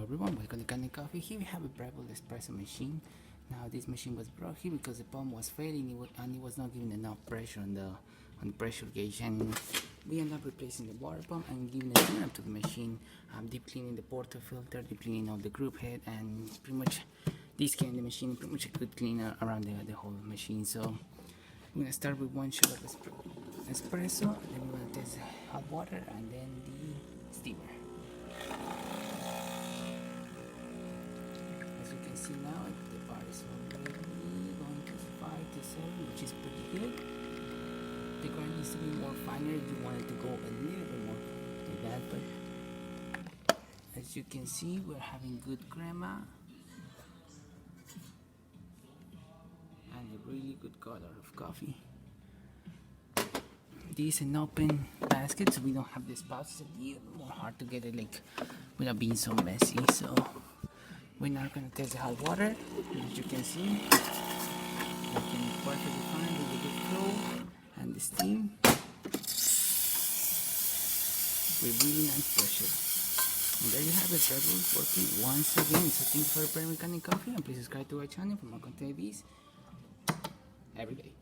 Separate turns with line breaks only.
everyone, welcome to Kanen Coffee. Here we have a brebille espresso machine. Now this machine was brought here because the pump was failing and it was not giving enough pressure on the pressure gauge, and we ended up replacing the water pump and giving a tune up to the machine, deep cleaning the portafilter, deep cleaning of the group head, and pretty much descanning the machine, pretty much a good cleaner around the whole machine. So we're gonna start with 1 shot of espresso, then we're gonna test hot water and then the steamer. As you can see now, the bar is already going to 5 to 7, which is pretty good. The grind needs to be more finer if you want it to go a little bit more like that, but as you can see, we're having good crema and a really good color of coffee. This is an open basket, so we don't have the spouts. It's a little more hard to get it like without being so messy. So we're now gonna test the hot water. As you can see, working perfectly fine with the good flow and the steam with really nice pressure. And there you have it, brebille working once again. So thank you for playing with Kanen Coffee, and please subscribe to our channel for more content like this every day.